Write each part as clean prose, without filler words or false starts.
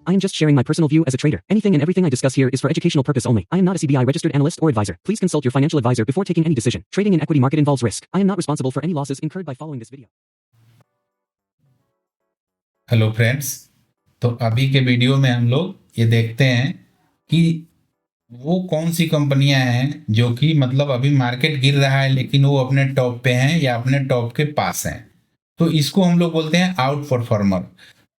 I am just sharing my personal view as a trader. Anything and everything I discuss here is for educational purpose only. I am not a CBI registered analyst or advisor. Please consult your financial advisor before taking any decision. Trading in equity market involves risk. I am not responsible for any losses incurred by following this video. Hello friends, तो अभी के video में हम लोग ये देखते हैं कि वो कौन सी कंपनियां हैं जो कि मतलब अभी मार्केट गिर रहा है लेकिन वो अपने टॉप पे हैं या अपने टॉप के पास हैं। तो इसको हम लोग बोलते हैं आउट परफॉर्मर।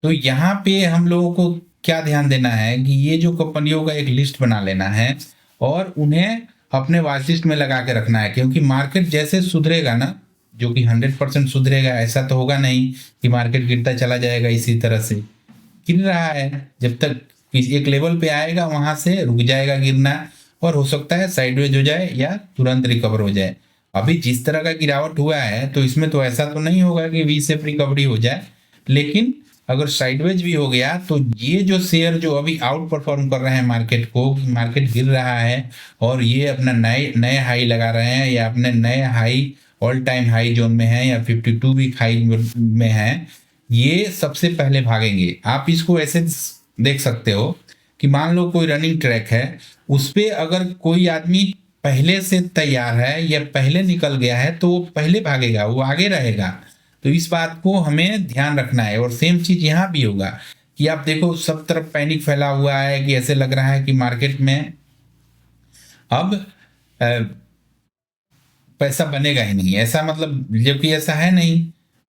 तो यहाँ पे हम लोगों को क्या ध्यान देना है कि ये जो कंपनियों का एक लिस्ट बना लेना है और उन्हें अपने वॉच लिस्ट में लगा के रखना है, क्योंकि मार्केट जैसे सुधरेगा ना, जो कि 100% सुधरेगा ऐसा तो होगा नहीं कि मार्केट गिरता चला जाएगा। इसी तरह से गिर रहा है, जब तक एक लेवल पे आएगा वहां से रुक जाएगा गिरना, और हो सकता है साइडवेज हो जाए या तुरंत रिकवर हो जाए। अभी जिस तरह का गिरावट हुआ है तो इसमें तो ऐसा तो नहीं होगा कि वी शेप रिकवरी हो जाए, लेकिन अगर साइडवेज भी हो गया तो ये जो शेयर जो अभी आउट परफॉर्म कर रहे हैं मार्केट को, मार्केट गिर रहा है और ये अपना नए हाई लगा रहे हैं या अपने नए high all time high zone में है या 52 वीक हाई में है, ये सबसे पहले भागेंगे। आप इसको ऐसे देख सकते हो कि मान लो कोई रनिंग ट्रैक है, उस पर अगर कोई आदमी पहले से तैयार है या पहले निकल गया है तो वो पहले भागेगा, वो आगे रहेगा। तो इस बात को हमें ध्यान रखना है। और सेम चीज यहाँ भी होगा कि आप देखो सब तरफ पैनिक फैला हुआ है कि ऐसे लग रहा है कि मार्केट में अब पैसा बनेगा ही नहीं। ऐसा मतलब जबकि ऐसा है नहीं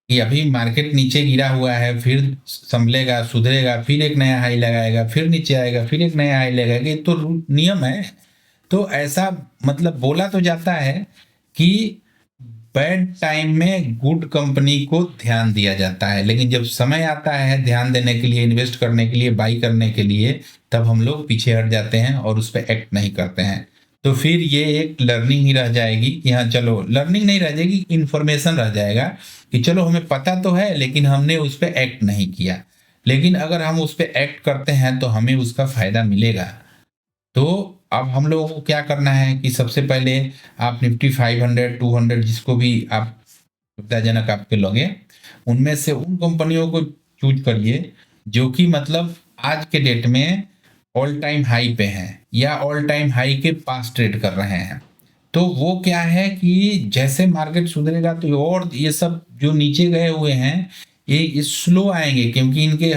कि अभी मार्केट नीचे गिरा हुआ है, फिर संभलेगा, सुधरेगा, फिर एक नया हाई लगाएगा, फिर नीचे आएगा, फिर एक नया हाई लगाएगा। ये तो नियम है। तो ऐसा मतलब बोला तो जाता है कि बैड टाइम में गुड कंपनी को ध्यान दिया जाता है, लेकिन जब समय आता है ध्यान देने के लिए, इन्वेस्ट करने के लिए, बाई करने के लिए, तब हम लोग पीछे हट जाते हैं और उस पर एक्ट नहीं करते हैं। तो फिर ये एक लर्निंग ही रह जाएगी कि हाँ चलो, लर्निंग नहीं रह जाएगी, इन्फॉर्मेशन रह जाएगा कि चलो हमें पता तो है लेकिन हमने उस पर एक्ट नहीं किया। लेकिन अगर हम उस पर एक्ट करते हैं तो हमें उसका फायदा मिलेगा। तो अब हम लोगों को क्या करना है कि सबसे पहले आप निफ्टी 500 200 जिसको भी आप सुविधाजनक आपके लगे, उनमें से उन कंपनियों को चूज करिए जो कि मतलब आज के डेट में ऑल टाइम हाई पे हैं या ऑल टाइम हाई के पास ट्रेड कर रहे हैं। तो वो क्या है कि जैसे मार्केट सुधरेगा तो और ये सब जो नीचे गए हुए हैं ये स्लो आएंगे, क्योंकि इनके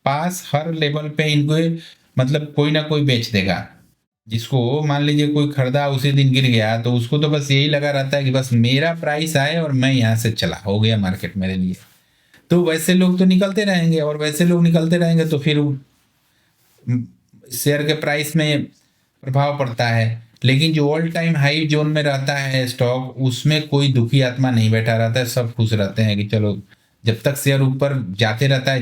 पास हर लेवल पे इनको मतलब कोई ना कोई बेच देगा। जिसको मान लीजिए कोई खरीदा उसी दिन गिर गया तो उसको तो बस यही लगा रहता है कि बस मेरा प्राइस आए और मैं यहाँ से चला, हो गया मार्केट मेरे लिए। तो वैसे लोग तो निकलते रहेंगे और वैसे लोग निकलते रहेंगे तो फिर शेयर के प्राइस में प्रभाव पड़ता है। लेकिन जो ऑल टाइम हाई जोन में रहता है स्टॉक, उसमें कोई दुखी आत्मा नहीं बैठा रहता है, सब खुश रहते हैं कि चलो जब तक शेयर ऊपर जाते रहता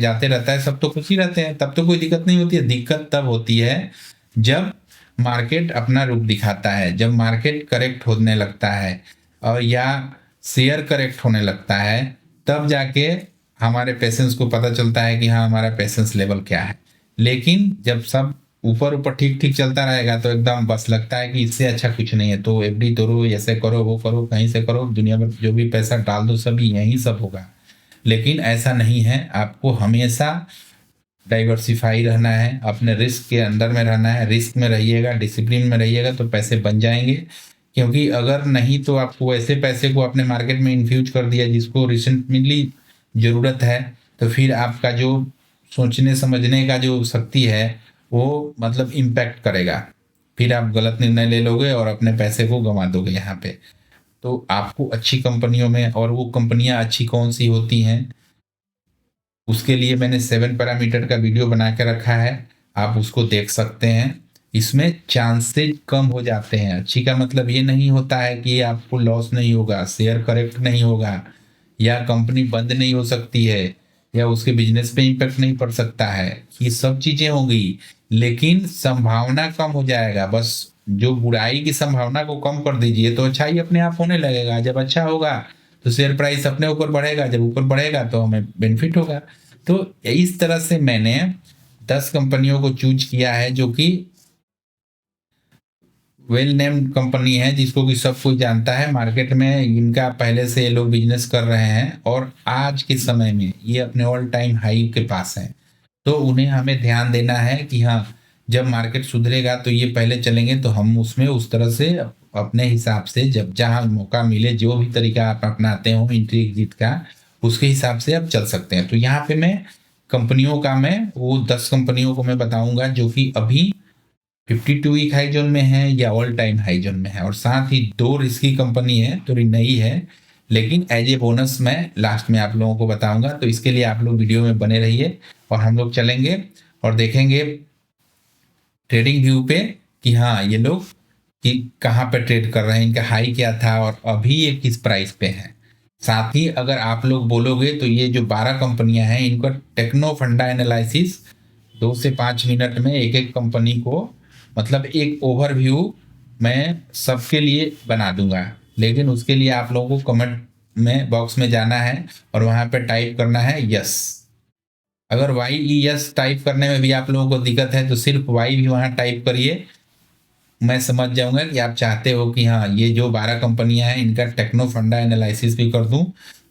है सब तो खुश ही रहते हैं, तब तो कोई दिक्कत नहीं होती है। दिक्कत तब होती है जब मार्केट अपना रूप दिखाता है, जब मार्केट करेक्ट होने लगता है और या शेयर करेक्ट होने लगता है, तब जाके हमारे पेशेंस को पता चलता है कि हाँ हमारा पेशेंस लेवल क्या है। लेकिन जब सब ऊपर ऊपर ठीक ठीक चलता रहेगा तो एकदम बस लगता है कि इससे अच्छा कुछ नहीं है, तो एफडी तोड़ो, ऐसे करो, वो करो, कहीं से करो, दुनिया में जो भी पैसा डाल दो सभी यही सब होगा। लेकिन ऐसा नहीं है। आपको हमेशा डाइवर्सिफाई रहना है, अपने रिस्क के अंदर में रहना है। रिस्क में रहिएगा, डिसिप्लिन में रहिएगा तो पैसे बन जाएंगे। क्योंकि अगर नहीं तो आपको ऐसे पैसे को अपने मार्केट में इन्फ्यूज कर दिया जिसको रिसेंटली ज़रूरत है, तो फिर आपका जो सोचने समझने का जो शक्ति है वो मतलब इम्पैक्ट करेगा। फिर आप गलत निर्णय ले लोगे और अपने पैसे को गंवा दोगे यहाँ पे। तो आपको अच्छी कंपनियों में, और वो कंपनियाँ अच्छी कौन सी होती हैं उसके लिए मैंने 7 पैरामीटर का वीडियो बना के रखा है, आप उसको देख सकते हैं। इसमें चांसेज कम हो जाते हैं। अच्छी का मतलब ये नहीं होता है कि आपको लॉस नहीं होगा, शेयर करेक्ट नहीं होगा, या कंपनी बंद नहीं हो सकती है, या उसके बिजनेस पे इम्पैक्ट नहीं पड़ सकता है। ये सब चीज़ें होंगी, लेकिन संभावना कम हो जाएगा। बस जो बुराई की संभावना को कम कर दीजिए तो अच्छा ही अपने आप होने लगेगा। जब अच्छा होगा तो शेयर प्राइस अपने ऊपर बढ़ेगा, जब ऊपर बढ़ेगा तो हमें बेनिफिट होगा। तो इस तरह से मैंने 10 कंपनियों को चूज किया है जो कि वेल नेम्ड कंपनी है, जिसको कि सब कोई जानता है मार्केट में। इनका पहले से ये लोग बिजनेस कर रहे हैं और आज के समय में ये अपने ऑल टाइम हाई के पास हैं। तो उन्हें हमें ध्यान देना है कि हाँ, जब मार्केट सुधरेगा तो ये पहले चलेंगे, तो हम उसमें उस तरह से अपने हिसाब से जब जहाँ मौका मिले जो भी तरीका आप अपनाते हो एंट्री एग्जिट का, उसके हिसाब से आप चल सकते हैं। तो यहाँ पे मैं कंपनियों का मैं वो 10 कंपनियों को मैं बताऊंगा जो कि अभी 52 वीक हाई जोन में है या ऑल टाइम हाई जोन में है, और साथ ही 2 रिस्की कंपनी है, थोड़ी नई है, लेकिन एज ए बोनस मैं लास्ट में आप लोगों को बताऊंगा। तो इसके लिए आप लोग वीडियो में बने रहिए और हम लोग चलेंगे और देखेंगे ट्रेडिंग व्यू पे कि हाँ ये लोग कि कहाँ पे ट्रेड कर रहे हैं, इनका हाई क्या था और अभी ये किस प्राइस पे है। साथ ही अगर आप लोग बोलोगे तो ये जो 12 कंपनियां हैं इनका टेक्नो फंडा एनालिसिस 2 से 5 मिनट में एक एक कंपनी को मतलब एक ओवरव्यू मैं सबके लिए बना दूंगा, लेकिन उसके लिए आप लोगों को कमेंट में बॉक्स में जाना है और वहाँ पे टाइप करना है यस। अगर YES टाइप करने में भी आप लोगों को दिक्कत है तो सिर्फ वाई भी वहाँ टाइप करिए, मैं समझ जाऊंगा कि आप चाहते हो कि हाँ ये जो 12 कंपनियां हैं इनका टेक्नो फंडा एनालिसिस भी कर दूं,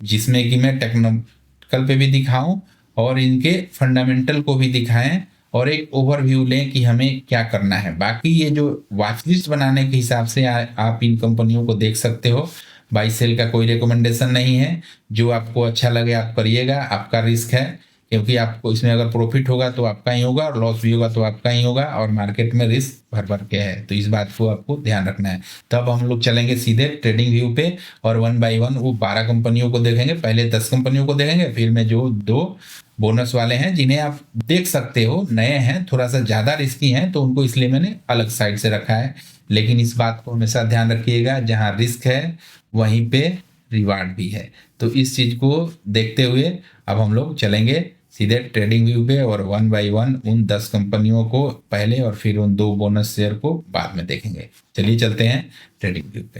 जिसमें कि मैं टेक्निकल पे भी दिखाऊं और इनके फंडामेंटल को भी दिखाएं और एक ओवरव्यू लें कि हमें क्या करना है। बाकी ये जो वॉच लिस्ट बनाने के हिसाब से आप इन कंपनियों को देख सकते हो। बाई सेल का कोई रिकमेंडेशन नहीं है, जो आपको अच्छा लगे आप करिएगा, आपका रिस्क है, क्योंकि आपको इसमें अगर प्रॉफिट होगा तो आपका ही होगा और लॉस भी होगा तो आपका ही होगा, और मार्केट में रिस्क भर भर के है, तो इस बात को आपको ध्यान रखना है। तब हम लोग चलेंगे सीधे ट्रेडिंग व्यू पे और 1 बाय 1 वो 12 कंपनियों को देखेंगे। पहले 10 कंपनियों को देखेंगे, फिर में जो 2 बोनस वाले हैं जिन्हें आप देख सकते हो, नए हैं, थोड़ा सा ज़्यादा रिस्की हैं, तो उनको इसलिए मैंने अलग साइड से रखा है। लेकिन इस बात को हमेशा ध्यान रखिएगा, जहाँ रिस्क है वहीं पे रिवार्ड भी है। तो इस चीज़ को देखते हुए अब हम लोग चलेंगे सीधे ट्रेडिंग व्यू पे और 1 बाय 1 उन 10 कंपनियों को पहले और फिर उन 2 बोनस शेयर को बाद में देखेंगे। चलिए चलते हैं ट्रेडिंग व्यू पे।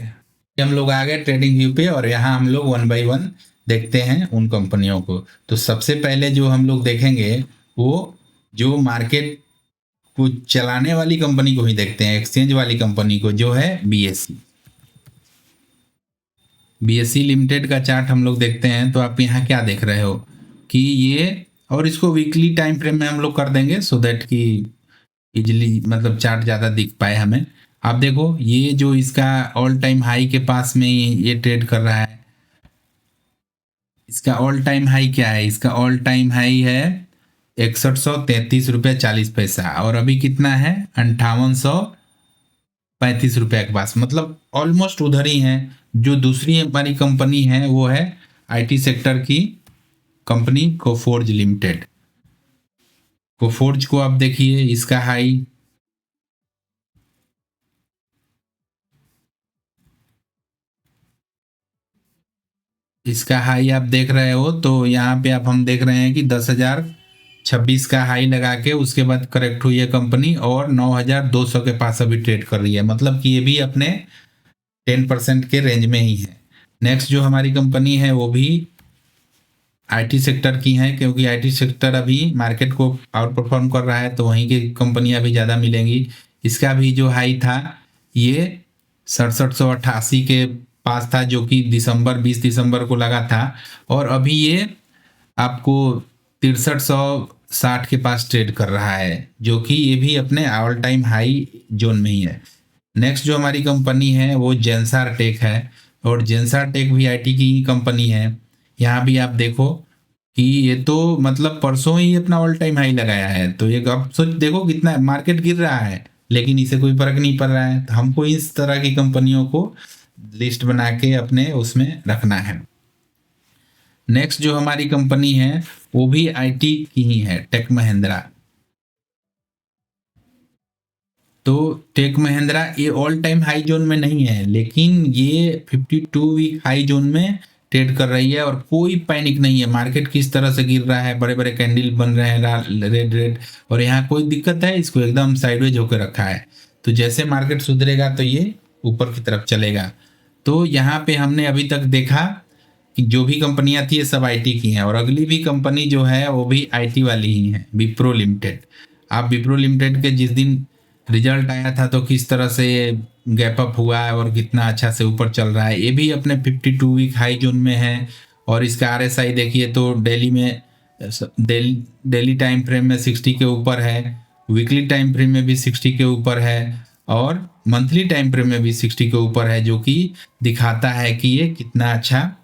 हम लोग आ गए ट्रेडिंग व्यू पे और यहाँ हम लोग 1 बाय 1 देखते हैं उन कंपनियों को। तो सबसे पहले जो हम लोग देखेंगे वो जो मार्केट को चलाने वाली कंपनी को ही देखते हैं, एक्सचेंज वाली कंपनी को, जो है BSE लिमिटेड का चार्ट हम लोग देखते हैं। तो आप यहाँ क्या देख रहे हो कि ये, और इसको वीकली टाइम फ्रेम में हम लोग कर देंगे सो दैट कि इजीली मतलब चार्ट ज़्यादा दिख पाए हमें। आप देखो ये जो इसका ऑल टाइम हाई के पास में ये ट्रेड कर रहा है। इसका ऑल टाइम हाई क्या है? इसका ऑल टाइम हाई है 6133 रुपये 40 पैसा, और अभी कितना है 5835 रुपये के पास, मतलब ऑलमोस्ट उधर ही है। जो दूसरी हमारी कंपनी है वो है IT सेक्टर की कंपनी कोफोर्ज लिमिटेड। कोफोर्ज को आप देखिए, इसका हाई आप देख रहे हो। तो यहाँ पे आप हम देख रहे हैं कि 10,026 का हाई लगा के उसके बाद करेक्ट हुई है कंपनी और 9,200 के पास अभी ट्रेड कर रही है, मतलब कि ये भी अपने 10% के रेंज में ही है। नेक्स्ट जो हमारी कंपनी है वो भी IT सेक्टर की है, क्योंकि IT सेक्टर अभी मार्केट को आउट परफॉर्म कर रहा है, तो वहीं की कंपनियां भी ज़्यादा मिलेंगी। इसका भी जो हाई था ये 6788 के पास था, जो कि 20 दिसंबर को लगा था, और अभी ये आपको 6360 के पास ट्रेड कर रहा है, जो कि ये भी अपने ऑल टाइम हाई जोन में ही है। नेक्स्ट जो हमारी कंपनी है वो जेंसार टेक है, और जेंसार टेक भी IT की ही कंपनी है। यहाँ भी आप देखो कि ये तो मतलब परसों ही अपना ऑल टाइम हाई लगाया है। तो ये अब सोच देखो कितना मार्केट गिर रहा है, लेकिन इसे कोई फर्क नहीं पड़ रहा है। तो हमको इस तरह की कंपनियों को लिस्ट बना के अपने उसमें रखना है। नेक्स्ट जो हमारी कंपनी है वो भी IT की ही है, टेक महिंद्रा। तो टेक महिंद्रा ये ऑल टाइम हाई जोन में नहीं है, लेकिन ये 52 वीक हाई जोन में ट्रेड कर रही है और कोई पैनिक नहीं है। मार्केट किस तरह से गिर रहा है, बड़े बड़े कैंडल बन रहे हैं रेड, और यहाँ कोई दिक्कत है, इसको एकदम साइडवेज होकर रखा है। तो जैसे मार्केट सुधरेगा तो ये ऊपर की तरफ चलेगा। तो यहाँ पे हमने अभी तक देखा कि जो भी कंपनियां थी ये सब IT की हैं, और अगली भी कंपनी जो है वो भी IT वाली ही है, विप्रो लिमिटेड। आप विप्रो लिमिटेड के जिस दिन रिजल्ट आया था तो किस तरह से गैप अप हुआ है और कितना अच्छा से ऊपर चल रहा है। ये भी अपने 52 वीक हाई जोन में है, और इसका RSI देखिए तो डेली में डेली टाइम फ्रेम में 60 के ऊपर है, वीकली टाइम फ्रेम में भी 60 के ऊपर है और मंथली टाइम फ्रेम में भी 60 के ऊपर है, जो कि दिखाता है कि ये कितना अच्छा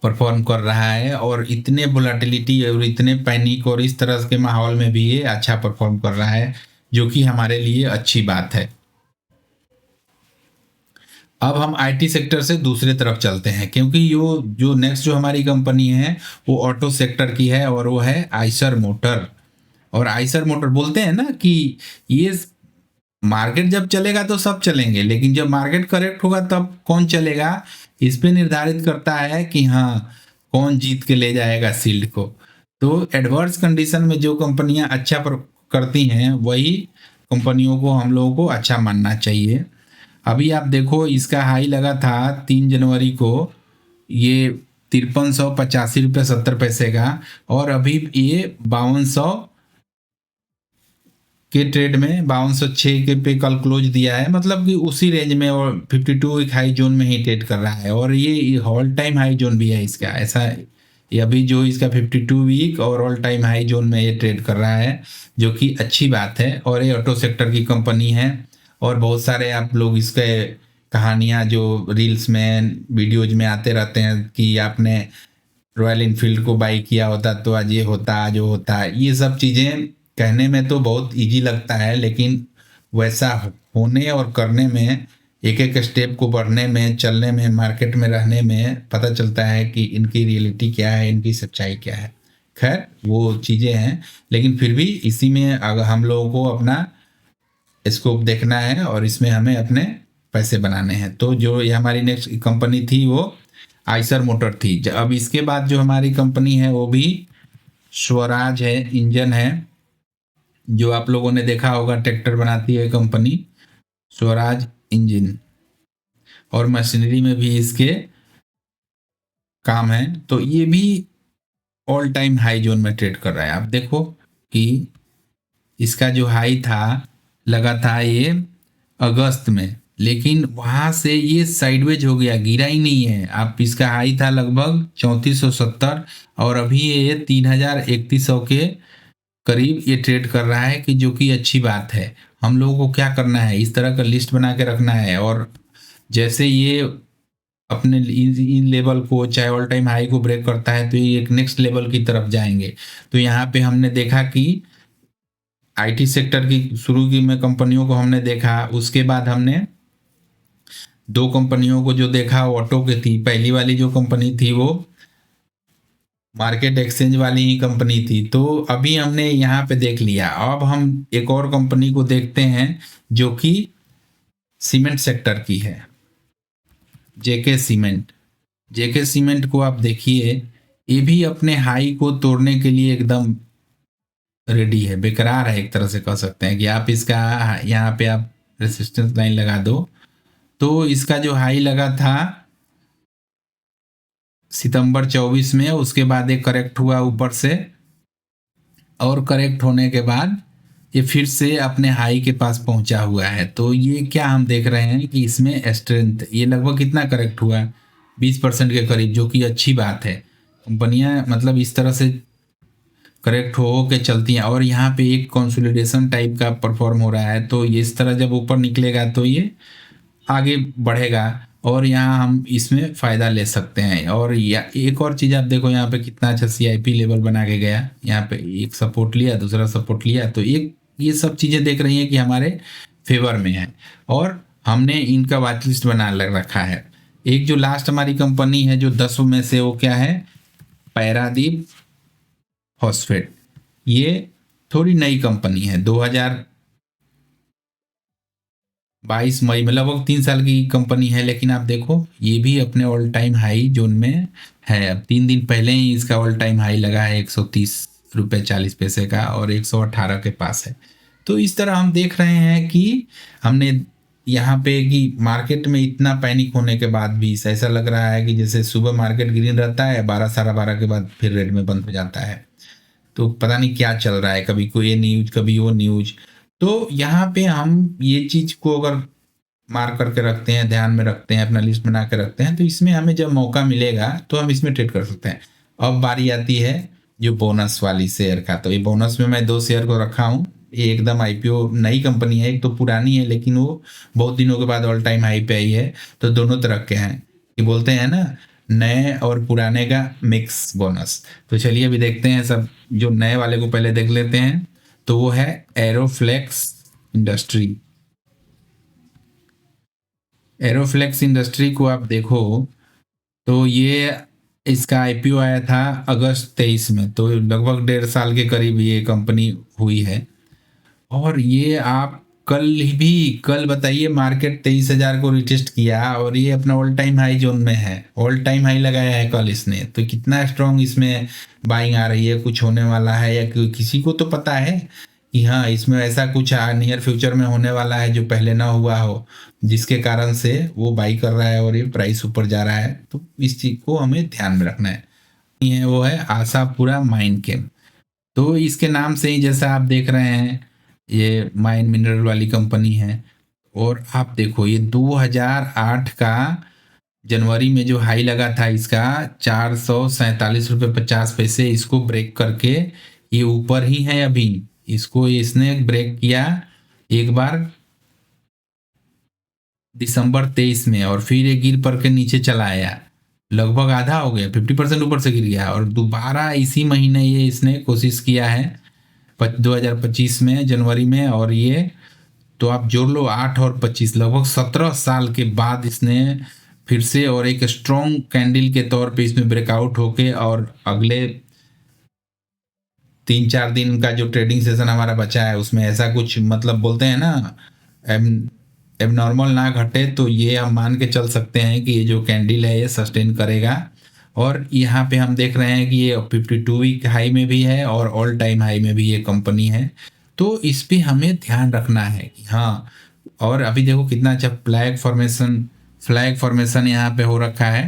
परफॉर्म कर रहा है और इतने वोलेटिलिटी और इतने पैनिक और इस तरह के माहौल में भी ये अच्छा परफॉर्म कर रहा है, जो कि हमारे लिए अच्छी बात है। अब हम आईटी सेक्टर से दूसरे तरफ चलते हैं, क्योंकि जो नेक्स्ट जो हमारी कंपनी है वो ऑटो सेक्टर की है और वो है आइसर मोटर। और आइसर मोटर बोलते हैं ना कि ये मार्केट जब चलेगा तो सब चलेंगे, लेकिन जब मार्केट करेक्ट होगा तब कौन चलेगा, इस पे निर्धारित करता है कि हाँ कौन जीत के ले जाएगा शील्ड को। तो एडवर्स कंडीशन में जो कंपनियां अच्छा करती हैं वही कंपनियों को हम लोगों को अच्छा मानना चाहिए। अभी आप देखो इसका हाई लगा था 3 जनवरी को, ये 5385.70 का, और अभी ये 5200 के ट्रेड में 5206 के पे कल क्लोज दिया है, मतलब कि उसी रेंज में और 52 एक हाई जोन में ही ट्रेड कर रहा है। और ये ऑल टाइम हाई जोन भी है इसका, ऐसा ये अभी जो इसका 52 वीक और ऑल टाइम हाई जोन में ये ट्रेड कर रहा है, जो कि अच्छी बात है। और ये ऑटो सेक्टर की कंपनी है और बहुत सारे आप लोग इसके कहानियाँ जो रील्स में वीडियोज में आते रहते हैं कि आपने रॉयल इनफील्ड को बाई किया होता तो आज ये होता जो होता, ये सब चीज़ें कहने में तो बहुत इजी लगता है, लेकिन वैसा होने और करने में, एक एक स्टेप को बढ़ने में, चलने में, मार्केट में रहने में पता चलता है कि इनकी रियलिटी क्या है, इनकी सच्चाई क्या है। खैर वो चीज़ें हैं, लेकिन फिर भी इसी में अगर हम लोगों को अपना स्कोप देखना है और इसमें हमें अपने पैसे बनाने हैं। तो जो ये हमारी नेक्स्ट कंपनी थी वो आइसर मोटर थी। अब इसके बाद जो हमारी कंपनी है वो भी स्वराज है, इंजन है, जो आप लोगों ने देखा होगा ट्रैक्टर बनाती है कंपनी स्वराज इंजन, और मशीनरी में भी इसके काम है। तो ये भी ऑल टाइम हाई जोन में ट्रेड कर रहा है। आप देखो कि इसका जो हाई था लगा था ये अगस्त में, लेकिन वहाँ से ये साइडवेज हो गया, गिरा ही नहीं है। आप इसका हाई था लगभग 3470 और अभी ये 3100 के करीब ये ट्रेड कर रहा है, कि जो कि अच्छी बात है। हम लोगों को क्या करना है, इस तरह का लिस्ट बना के रखना है, और जैसे ये अपने इन लेवल को चाहे ऑल टाइम हाई को ब्रेक करता है तो ये एक नेक्स्ट लेवल की तरफ जाएंगे। तो यहाँ पे हमने देखा कि आईटी सेक्टर की शुरू की में कंपनियों को हमने देखा, उसके बाद हमने 2 कंपनियों को जो देखा ऑटो की थी। पहली वाली जो कंपनी थी वो मार्केट एक्सचेंज वाली ही कंपनी थी, तो अभी हमने यहाँ पे देख लिया। अब हम एक और कंपनी को देखते हैं जो कि सीमेंट सेक्टर की है, जेके सीमेंट। जेके सीमेंट को आप देखिए, ये भी अपने हाई को तोड़ने के लिए एकदम रेडी है, बेकरार है, एक तरह से कह सकते हैं कि आप इसका यहाँ पे आप रेसिस्टेंस लाइन लगा दो। तो इसका जो हाई लगा था सितंबर 24 में, उसके बाद एक करेक्ट हुआ ऊपर से, और करेक्ट होने के बाद ये फिर से अपने हाई के पास पहुंचा हुआ है। तो ये क्या हम देख रहे हैं कि इसमें स्ट्रेंथ, ये लगभग कितना करेक्ट हुआ, 20% के करीब, जो कि अच्छी बात है। कंपनियां मतलब इस तरह से करेक्ट हो के चलती हैं, और यहाँ पे एक कंसोलिडेशन टाइप का परफॉर्म हो रहा है। तो ये इस तरह जब ऊपर निकलेगा तो ये आगे बढ़ेगा और यहाँ हम इसमें फ़ायदा ले सकते हैं। और या एक और चीज़ आप देखो, यहाँ पे कितना अच्छा CIP लेवल बना के गया, यहाँ पे एक सपोर्ट लिया, दूसरा सपोर्ट लिया, तो एक ये सब चीज़ें देख रही हैं कि हमारे फेवर में है, और हमने इनका वॉच लिस्ट बना रखा है। एक जो लास्ट हमारी कंपनी है जो 10 में से, वो क्या है, पैरादीप फॉस्फेट। ये थोड़ी नई कंपनी है, 2022 मई में, लगभग 3 साल की कंपनी है, लेकिन आप देखो ये भी अपने ऑल टाइम हाई जोन में है। अब 3 दिन पहले ही इसका ऑल टाइम हाई लगा है 130.40 का, और 118 के पास है। तो इस तरह हम देख रहे हैं कि हमने यहाँ पे कि मार्केट में इतना पैनिक होने के बाद भी ऐसा लग रहा है कि जैसे सुबह मार्केट ग्रीन रहता है, 12 साढ़े 12 के बाद फिर रेड में बंद हो जाता है। तो पता नहीं क्या चल रहा है, कभी कोई ये न्यूज कभी वो न्यूज। तो यहाँ पे हम ये चीज़ को अगर मार्क करके रखते हैं, ध्यान में रखते हैं, अपना लिस्ट बना के रखते हैं, तो इसमें हमें जब मौका मिलेगा तो हम इसमें ट्रेड कर सकते हैं। अब बारी आती है जो बोनस वाली शेयर का। तो ये बोनस में मैं 2 शेयर को रखा हूँ। ये एकदम आईपीओ नई कंपनी है, एक तो पुरानी है लेकिन वो बहुत दिनों के बाद ऑल टाइम हाई पे आई है, तो दोनों तरह के हैं। ये बोलते हैं ना नए और पुराने का मिक्स बोनस। तो चलिए अभी देखते हैं सब, जो नए वाले को पहले देख लेते हैं। तो वो है एरोफ्लेक्स इंडस्ट्री। एरोफ्लेक्स इंडस्ट्री को आप देखो तो ये इसका आईपीओ आया था अगस्त 23 में, तो लगभग 1.5 साल के करीब ये कंपनी हुई है। और ये आप कल बताइए मार्केट 23,000 को रिटेस्ट किया और ये अपना ऑल टाइम हाई जोन में है, ऑल टाइम हाई लगाया है कल इसने। तो कितना स्ट्रॉन्ग इसमें बाइंग आ रही है, कुछ होने वाला है या किसी को तो पता है कि हाँ इसमें ऐसा कुछ नियर फ्यूचर में होने वाला है जो पहले ना हुआ हो, जिसके कारण से वो बाई कर रहा है और ये प्राइस ऊपर जा रहा है। तो इस चीज़ को हमें ध्यान में रखना है। ये वो है आशापुरा माइन कैम्प। तो इसके नाम से ही जैसा आप देख रहे हैं ये माइन मिनरल वाली कंपनी है। और आप देखो ये 2008 का जनवरी में जो हाई लगा था इसका 447 रुपये 50 पैसे, इसको ब्रेक करके ये ऊपर ही है अभी। इसको इसने ब्रेक किया एक बार दिसंबर 23 में और फिर ये गिर पर के नीचे चला आया, लगभग आधा हो गया, 50% ऊपर से गिर गया। और दोबारा इसी महीने ये इसने कोशिश किया है 2025 में जनवरी में, और ये तो आप जोड़ लो 8 और 25 लगभग 17 साल के बाद इसने फिर से और एक स्ट्रॉन्ग कैंडल के तौर पे इसमें ब्रेकआउट होके, और अगले 3-4 दिन का जो ट्रेडिंग सेशन हमारा बचा है उसमें ऐसा कुछ मतलब बोलते हैं ना एबनॉर्मल ना घटे, तो ये हम मान के चल सकते हैं कि ये जो कैंडल है ये सस्टेन करेगा। और यहाँ पे हम देख रहे हैं कि ये 52 वीक हाई में भी है और ऑल टाइम हाई में भी ये कंपनी है। तो इस पे हमें ध्यान रखना है कि हाँ। और अभी देखो कितना अच्छा फ्लैग फॉर्मेशन यहाँ पे हो रखा है।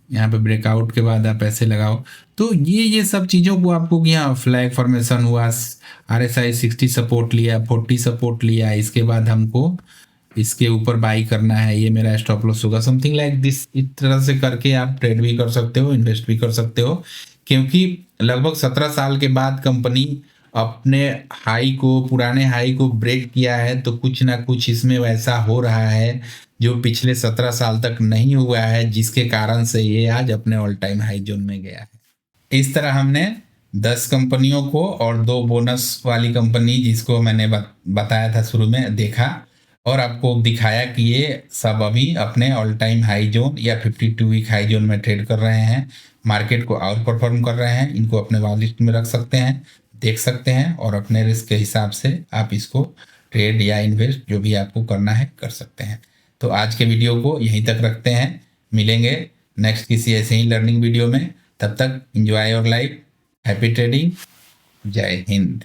यहाँ पे ब्रेकआउट के बाद आप ऐसे लगाओ तो ये सब चीज़ों को आपको, यहाँ फ्लैग फॉर्मेशन हुआ, RSI 60 सपोर्ट लिया, 40 सपोर्ट लिया, इसके बाद हमको इसके ऊपर बाई करना है, ये मेरा स्टॉप लॉस होगा, समथिंग लाइक दिस। इस तरह से करके आप ट्रेड भी कर सकते हो, इन्वेस्ट भी कर सकते हो। क्योंकि लगभग 17 साल के बाद कंपनी अपने पुराने हाई को ब्रेक किया है, तो कुछ ना कुछ इसमें वैसा हो रहा है जो पिछले 17 साल तक नहीं हुआ है, जिसके कारण से ये आज अपने ऑल टाइम हाई जोन में गया है। इस तरह हमने 10 कंपनियों को और 2 बोनस वाली कंपनी जिसको मैंने बताया था शुरू में देखा, और आपको दिखाया कि ये सब अभी अपने ऑल टाइम हाई जोन या 52 वीक हाई जोन में ट्रेड कर रहे हैं, मार्केट को आउट परफॉर्म कर रहे हैं। इनको अपने वॉच लिस्ट में रख सकते हैं, देख सकते हैं, और अपने रिस्क के हिसाब से आप इसको ट्रेड या इन्वेस्ट जो भी आपको करना है कर सकते हैं। तो आज के वीडियो को यहीं तक रखते हैं, मिलेंगे नेक्स्ट किसी ऐसे ही लर्निंग वीडियो में। तब तक enjoy your life, happy trading, जय हिंद।